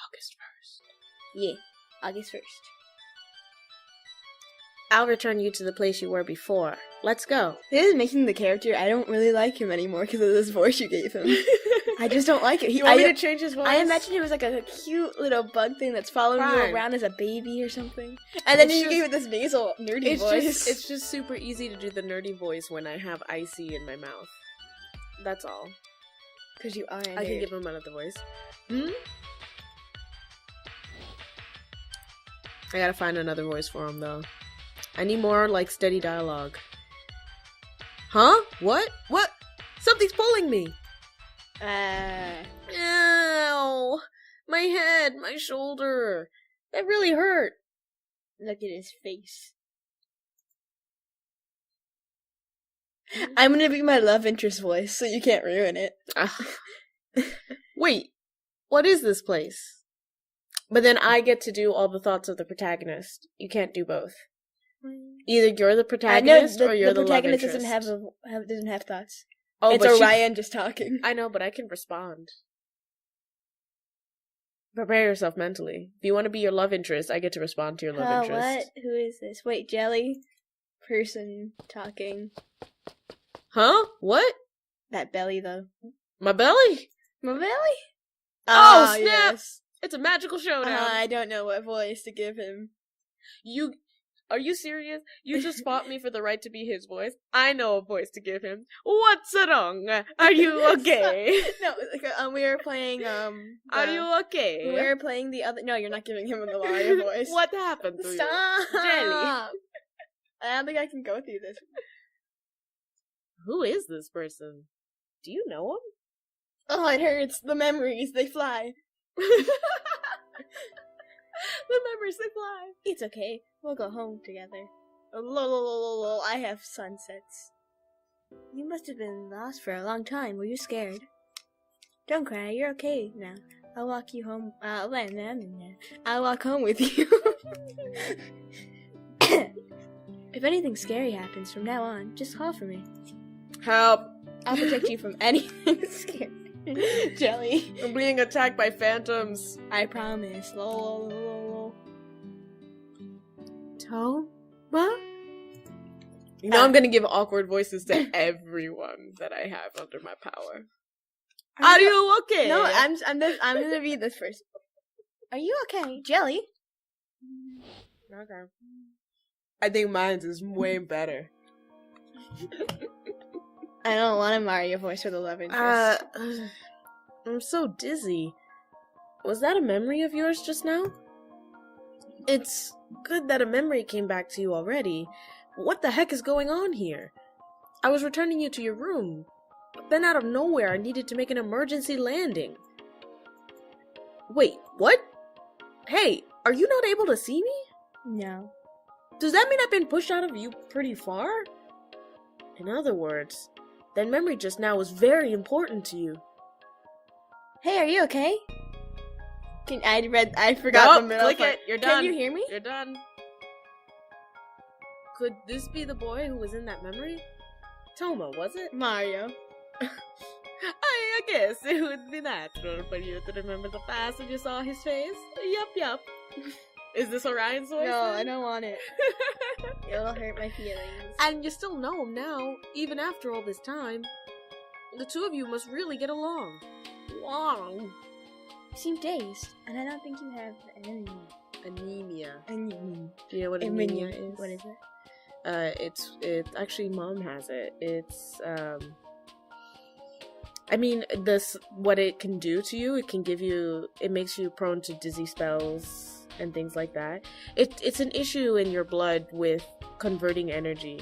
August 1st. Yeah, August 1st. I'll return you to the place you were before. Let's go. This is making the character, I don't really like him anymore because of this voice you gave him. I just don't like it. You want me to change his voice? I imagine he was like a cute little bug thing that's following you Fine. around as a baby or something. And then It's you just- gave it this nasal, nerdy voice. It's just super easy to do the nerdy voice when I have icy in my mouth. That's all. Because you are a nerd. I can give him another voice. Hmm? I gotta find another voice for him, though. I need more, like, steady dialogue. Huh? What? What? Something's pulling me! Ow! My head, my shoulder. That really hurt. Look at his face. I'm gonna be my love interest voice, so you can't ruin it. Wait, what is this place? But then I get to do all the thoughts of the protagonist. You can't do both. Either you're the protagonist or you're the protagonist love interest. doesn't have thoughts. Oh, It's but Orion just talking. I know, but I can respond. Prepare yourself mentally. If you want to be your love interest, I get to respond to your love interest. What? Who is this? Wait, jelly person talking. Huh? What? That belly though. My belly? My belly? Oh, snap! Yes. It's a magical showdown. I don't know what voice to give him. Are you serious? You just fought me for the right to be his voice? I know a voice to give him. What's wrong? Are you okay? No, we were playing, Are you okay? We were playing the other. No, you're not giving him a Galarian voice. What happened to Stop! you? Jelly. I don't think I can go through this. Who is this person? Do you know him? Oh, it hurts. The memories, they fly. The memories, they fly. It's okay. We'll go home together. I have sunsets. You must have been lost for a long time. Were you scared? Don't cry. You're okay now. I'll walk you home. I'll walk home with you. If anything scary happens from now on, just call for me. Help. I'll protect you from anything scary. Jelly. I'm being attacked by phantoms. I promise. Toma? You know I'm gonna give awkward voices to everyone that I have under my power. Are you okay? No, I'm gonna be this person. Are you okay, Jelly? Okay. I think mine is way better. I don't want a Mario voice for the love interest. I'm so dizzy. Was that a memory of yours just now? It's good that a memory came back to you already. What the heck is going on here? I was returning you to your room. Then out of nowhere, I needed to make an emergency landing. Wait, what? Hey, are you not able to see me? No. Does that mean I've been pushed out of you pretty far? In other words, that memory just now was very important to you. Hey, are you okay? I forgot the middle click part. it. You're done. Can you hear me? You're done. Could this be the boy who was in that memory? Toma, was it? Mario. I guess it would be natural for you to remember the past when you saw his face. Yup. Is this Orion's voice? No, then? I don't want it. It'll hurt my feelings. And you still know him now, even after all this time. The two of you must really get along. Wow. You seem dazed, and I don't think you have Anemia. anemia. Do you know what anemia is? What is it? It's actually mom has it. It's I mean, what it can do to you, it makes you prone to dizzy spells and things like that. It's an issue in your blood with converting energy.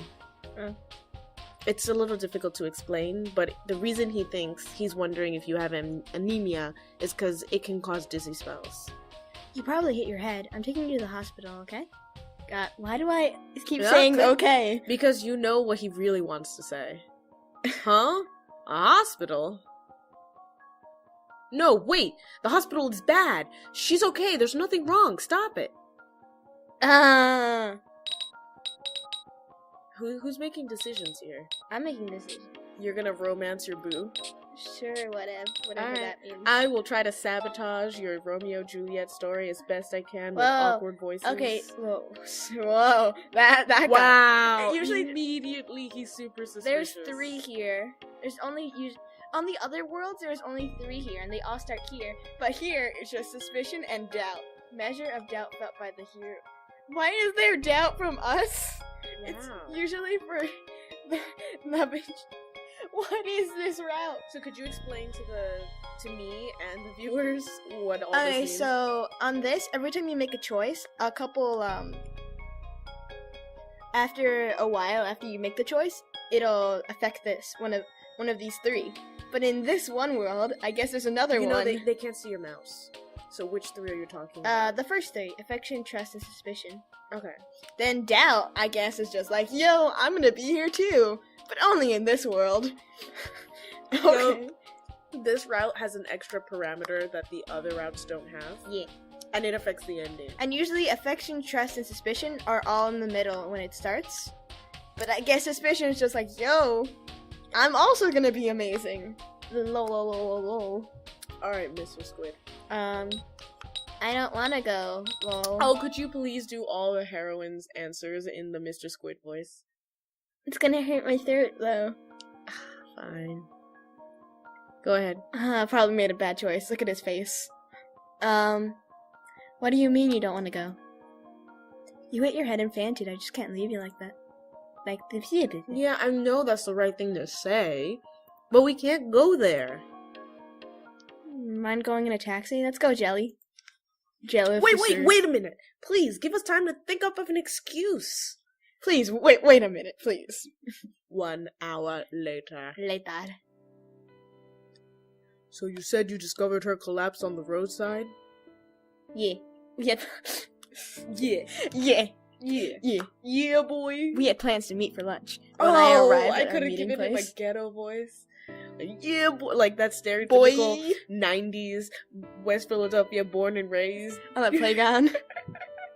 It's a little difficult to explain, but the reason he's wondering if you have anemia is because it can cause dizzy spells. You probably hit your head. I'm taking you to the hospital, okay? God, why do I keep saying okay? Because you know what he really wants to say. Huh? A hospital? No, wait! The hospital is bad! She's okay, there's nothing wrong, stop it! Who's making decisions here? I'm making decisions. You're gonna romance your boo? Sure, whatever Alright. that means. I will try to sabotage your Romeo-Juliet story as best I can with Whoa. awkward voices. Okay, whoa, that Wow. guy. Usually, immediately he's super suspicious. there's 3 here. There's only on the other worlds. There's only 3 here, and they all start here. But here, it's just suspicion and doubt. Measure of doubt felt by the hero. Why is there doubt from us? Wow. It's usually for the bitch. What is this route? So could you explain to me and the viewers what all this Okay, means? so on this, every time you make a choice, a couple after a while after you make the choice, it'll affect this one of these 3. But in this one world, I guess there's another you know, one. they can't see your mouse. So which 3 are you talking about? The first 3, affection, trust, and suspicion. Okay. Then doubt, I guess, is just like, yo, I'm gonna be here too, but only in this world. Okay. This route has an extra parameter that the other routes don't have. Yeah. And it affects the ending. And usually affection, trust, and suspicion are all in the middle when it starts. But I guess suspicion is just like, yo, I'm also gonna be amazing. Lol. Alright, Mr. Squid. I don't wanna go, lol. Oh, could you please do all the heroine's answers in the Mr. Squid voice? It's gonna hurt my throat, though. Fine. Go ahead. Probably made a bad choice. Look at his face. What do you mean you don't wanna go? You hit your head and fainted. I just can't leave you like that. Like the theater. Yeah, I know that's the right thing to say, but we can't go there. Mind going in a taxi? Let's go, Jelly. Jelly. Wait a minute. Please, give us time to think up of an excuse. Please, wait a minute, please. 1 hour later. Later. So you said you discovered her collapse on the roadside? Yeah. Yeah. Yeah. Yeah. Yeah. Yeah. Yeah, boy. We had plans to meet for lunch. When I arrived I at our could have meeting given him a place. ghetto voice. Yeah, boy. Like that stereotypical Boy. 90s West Philadelphia born and raised. On the playground.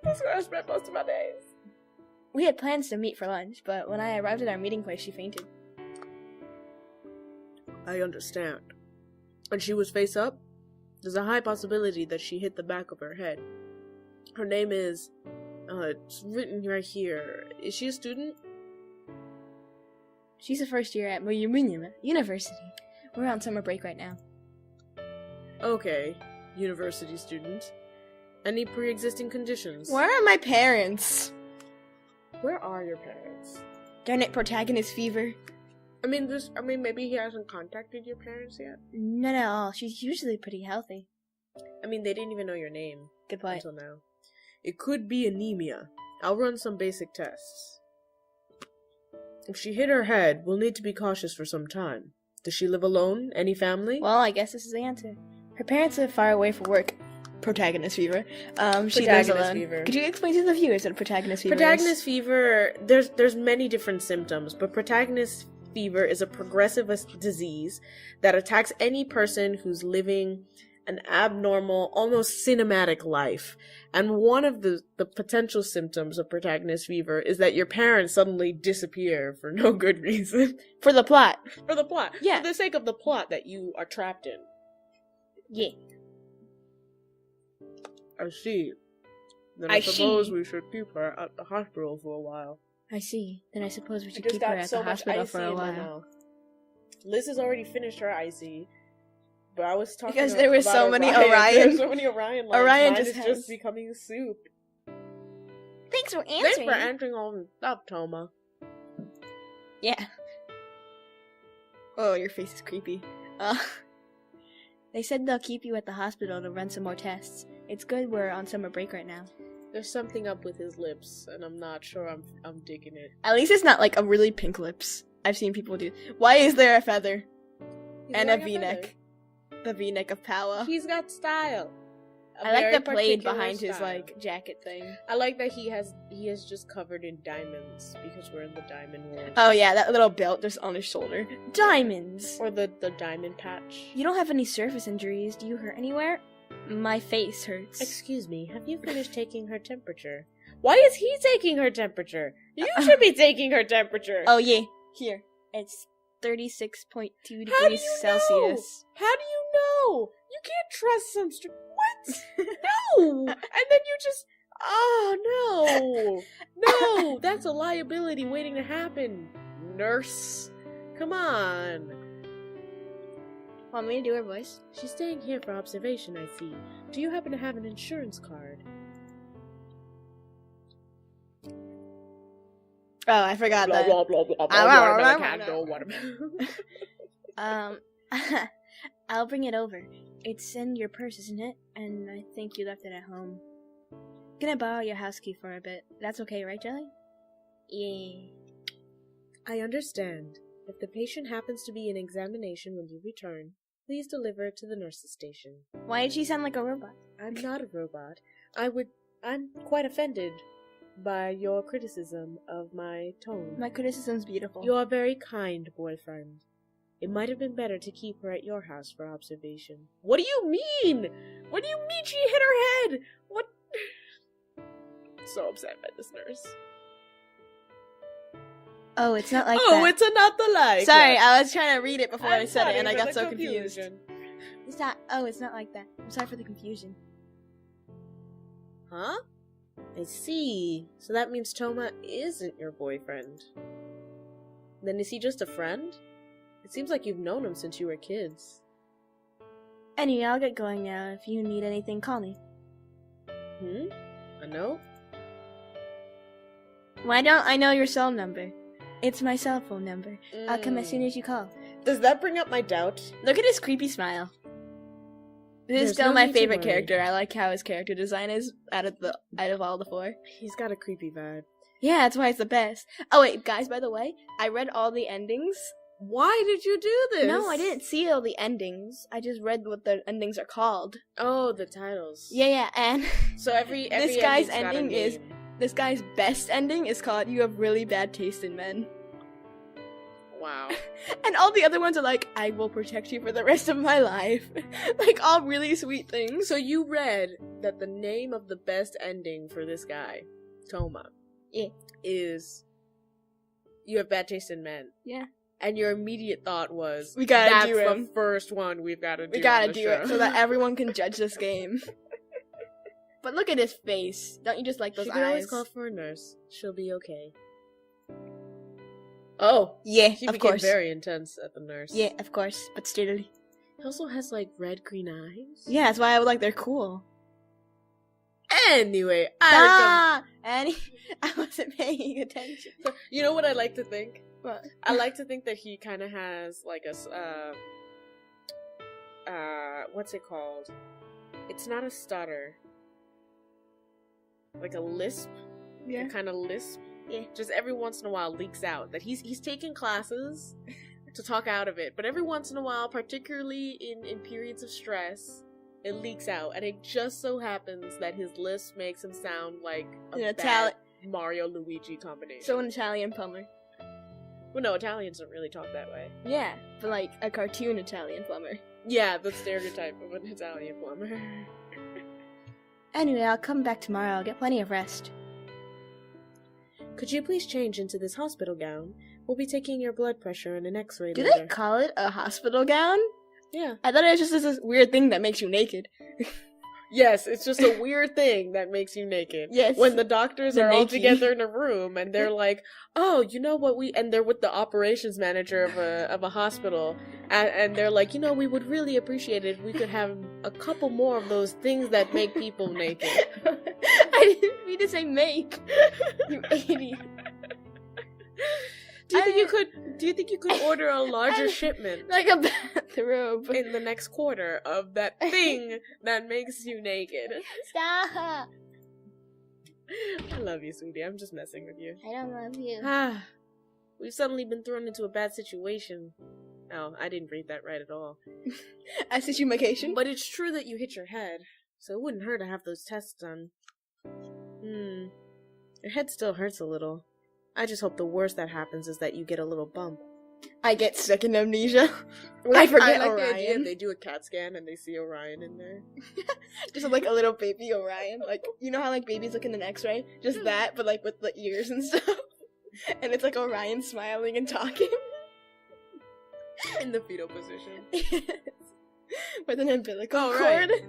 That's where I spent most of my days. We had plans to meet for lunch, but when I arrived at our meeting place, she fainted. I understand. And she was face up? There's a high possibility that she hit the back of her head. Her name is, it's written right here. Is she a student? She's a first year at University. We're on summer break right now. Okay, university student. Any pre-existing conditions? Where are my parents? Where are your parents? Darn it, protagonist fever. I mean, maybe he hasn't contacted your parents yet? Not at all. She's usually pretty healthy. I mean, they didn't even know your name. Good point. Until now. It could be anemia. I'll run some basic tests. If she hit her head, we'll need to be cautious for some time. Does she live alone? Any family? Well, I guess this is the answer. Her parents live far away for work. Protagonist fever. She lives alone. Fever. Could you explain to the viewers what protagonist fever Protagonist fever, there's many different symptoms, but protagonist fever is a progressive disease that attacks any person who's living an abnormal, almost cinematic life. And one of the potential symptoms of protagonist fever is that your parents suddenly disappear for no good reason. For the plot. For the plot. Yeah. For the sake of the plot that you are trapped in. Yeah. I see. Then I I suppose see. we should keep her at the hospital for a while. I see. Then I suppose we I should just keep her got at so the much hospital icy for a in my while. mouth. Liz has already finished her icy, but I was talking Because there were about so many Orion. Orion. There's so many Orion lines. Orion Mine just is has- just becoming soup. Thanks for Thanks answering. for answering all the stuff, Toma. Yeah. Oh, your face is creepy. They said they'll keep you at the hospital to run some more tests. It's good we're on summer break right now. There's something up with his lips, and I'm not sure I'm digging it. At least it's not like a really pink lips. I've seen people do. Why is there a feather? He's And a wearing V-neck. The V-neck of power. He's got style. A I like very the blade particular behind his style. like jacket thing. I like that he is just covered in diamonds because we're in the diamond world. Oh yeah, that little belt just on his shoulder. Diamonds. Or the diamond patch. You don't have any surface injuries. Do you hurt anywhere? My face hurts. Excuse me, have you finished taking her temperature? Why is he taking her temperature? You should be taking her temperature. Oh yeah, here. It's 36.2 How do degrees you Celsius. know? How do you know? You can't trust some what? No! And then you just... Oh, no! No! That's a liability waiting to happen, nurse. Come on. Want me to do her voice? She's staying here for observation, I see. Do you happen to have an insurance card? Oh, I forgot that. Blah, blah, blah, blah, I'll bring it over. It's in your purse, isn't it? And I think you left it at home. Gonna borrow your house key for a bit. That's okay, right, Jelly? Yeah. I understand. If the patient happens to be in examination when you return, please deliver it to the nurse's station. Why did she sound like a robot? I'm not a robot. I'm quite offended by your criticism of my tone. My criticism's beautiful. You are very kind, boyfriend. It might have been better to keep her at your house for observation. What do you mean? What do you mean she hit her head? What? I'm so upset by this nurse. Oh, it's not like that. Oh, it's not like Sorry, that. I was trying to read it before I said it, and I got so confused. confusion. It's not. Oh, it's not like that. I'm sorry for the confusion. Huh? I see. So that means Toma isn't your boyfriend. Then is he just a friend? It seems like you've known him since you were kids. Anyway, I'll get going now. If you need anything, call me. A note? Why don't I know your cell number? It's my cell phone number. I'll come as soon as you call. Does that bring up my doubt? Look at his creepy smile. This is There's still no my need to favorite worry. character. I like how his character design is out of all the four. He's got a creepy vibe. Yeah, that's why it's the best. Oh wait, guys, by the way, I read all the endings. Why did you do this? No, I didn't see all the endings. I just read what the endings are called. Oh, the titles. Yeah, and So every this guy's ending's got a ending is name. this guy's best ending is called "You have really bad taste in men," Wow. and all the other ones are like "I will protect you for the rest of my life," like all really sweet things. So you read that the name of the best ending for this guy, Toma, is "You have bad taste in men." Yeah. And your immediate thought was, We gotta that's do the him. first one we've got to do. We gotta on the do show. it so that everyone can judge this game. But look at his face. Don't you just like those She eyes? can always call for a nurse. She'll be okay. Oh, Yeah, he of became course. very intense at the nurse. Yeah, of course. But still. He also has like red-green eyes. Yeah, that's why I would like they're cool. Anyway, And I wasn't paying attention. you know what I like to think? What? I like to think that he kind of has like a what's it called? It's not a stutter. Like a lisp. Yeah. A kind of lisp. Yeah. Just every once in a while leaks out that he's taking classes to talk out of it, but every once in a while, particularly in periods of stress, it leaks out, and it just so happens that his lisp makes him sound like a bad Mario Luigi combination. So an Italian plumber. Well, no, Italians don't really talk that way. Yeah, but like a cartoon Italian plumber. Yeah, the stereotype of an Italian plumber. Anyway, I'll come back tomorrow. I'll get plenty of rest. Could you please change into this hospital gown? We'll be taking your blood pressure and an x-ray Do later. they call it a hospital gown? Yeah. I thought it was just this weird thing that makes you naked. Yes, it's just a weird thing that makes you naked. Yes. When the doctors The are all naked. together in a room and they're like, oh, you know what and they're with the operations manager of a hospital and they're like, you know, we would really appreciate it if we could have a couple more of those things that make people naked. I didn't mean to say make. You idiot. Do you think you could order a larger shipment Like a bathrobe. in the next quarter of that thing that makes you naked? Stop. I love you, sweetie. I'm just messing with you. I don't love you. Ah, we've suddenly been thrown into a bad situation. Oh, I didn't read that right at all. A situation? But it's true that you hit your head, so it wouldn't hurt to have those tests done. Your head still hurts a little. I just hope the worst that happens is that you get a little bump. I get sick in amnesia. I forget like the idea Orion. they do a CAT scan and they see Orion in there. Just like a little baby Orion. Like, you know how like babies look in an x-ray? Just that, but like with the ears and stuff. And it's like Orion smiling and talking. In the fetal position. With an umbilical Oh, cord. right.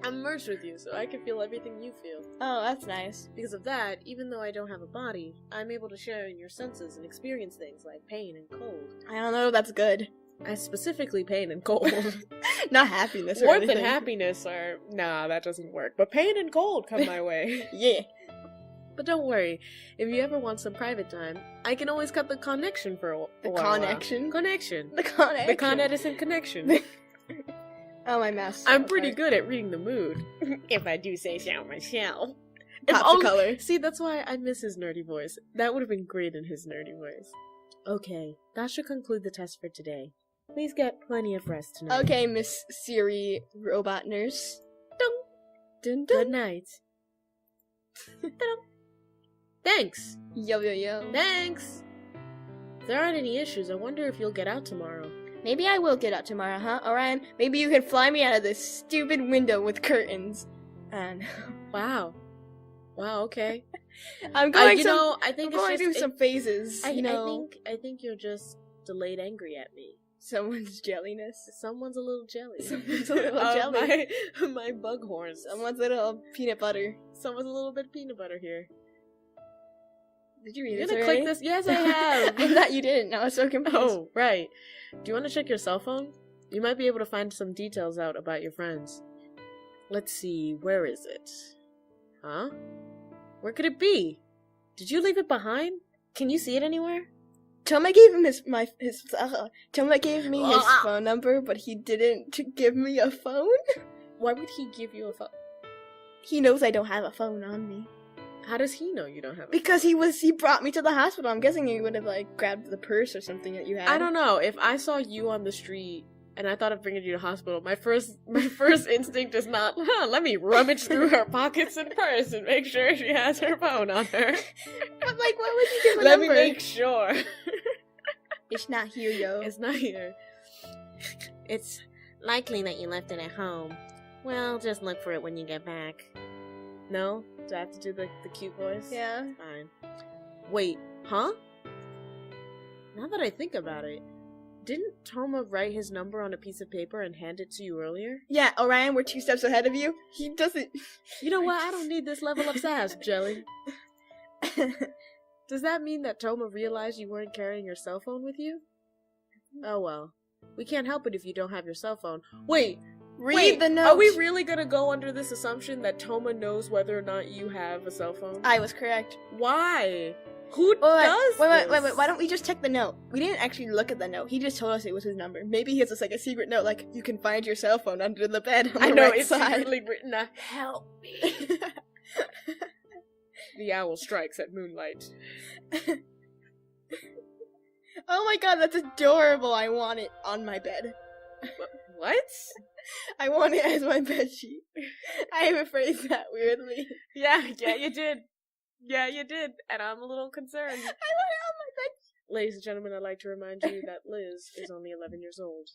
I'm merged with you, so I can feel everything you feel. Oh, that's nice. Because of that, even though I don't have a body, I'm able to share in your senses and experience things like pain and cold. I don't know if that's good. I specifically pain and cold. Not happiness or Warmth and anything. happiness are... Nah, that doesn't work. But pain and cold come my way. Yeah. But don't worry, if you ever want some private time, I can always cut the connection for a while. The connection? Connection. The connection. The Con Edison connection. Oh, my mask. I'm pretty good at reading the mood. If I do say so myself. Pops of color. See, that's why I miss his nerdy voice. That would have been great in his nerdy voice. Okay, that should conclude the test for today. Please get plenty of rest tonight. Okay, Miss Siri, robot nurse. Dun. Dun, Good dun. night. Thanks. Yo, yo, yo. Thanks. If there aren't any issues, I wonder if you'll get out tomorrow. Maybe I will get out tomorrow, huh, Orion? Maybe you can fly me out of this stupid window with curtains. And Wow. Wow, okay. I'm going you know, I think I'm going it's through just... some phases. I know, think you're just delayed angry at me. someone's jelliness. Someone's a little jelly. Someone's a little jelly. My bug horns. Someone's little peanut butter. Someone's a little bit of peanut butter here. Did you read You're this gonna already? click this? Yes, I have. I thought you didn't. I was so confused. Oh, right. Do you want to check your cell phone? You might be able to find some details out about your friends. Let's see, where is it? Huh? Where could it be? Did you leave it behind? Can you see it anywhere? Toma gave him Toma gave me his phone number, but he didn't give me a phone. Why would he give you a phone? He knows I don't have a phone on me. How does he know you don't have a Because he brought me to the hospital. I'm guessing he would have like grabbed the purse or something that you had. I don't know. If I saw you on the street and I thought of bringing you to hospital, my first instinct is not, let me rummage through her pockets and purse and make sure she has her phone on her. But like, why would you give a Let number? me make sure. It's not here, yo. It's not here. It's likely that you left it at home. Well, just look for it when you get back. No? Do I have to do the cute voice? Yeah. Fine. Wait, huh? Now that I think about it, didn't Toma write his number on a piece of paper and hand it to you earlier? Yeah, Orion, we're 2 steps ahead of you. He doesn't. You know what? I don't need this level of sass, Jelly. Does that mean that Toma realized you weren't carrying your cell phone with you? Oh well. We can't help it if you don't have your cell phone. Wait! Read the note. Are we really gonna go under this assumption that Toma knows whether or not you have a cell phone? I was correct. Why? Who does Wait, this? why don't we just check the note? We didn't actually look at the note. He just told us it was his number. Maybe he has this, like, a secret note, like, you can find your cell phone under the bed on the I know, right it's side. secretly written, help me. The owl strikes at moonlight. Oh my god, that's adorable. I want it on my bed. What? I want it as my bed sheet. I have phrased that weirdly. Yeah, you did. Yeah, you did, and I'm a little concerned. I want it on my bed. Ladies and gentlemen, I'd like to remind you that Liz is only 11 years old.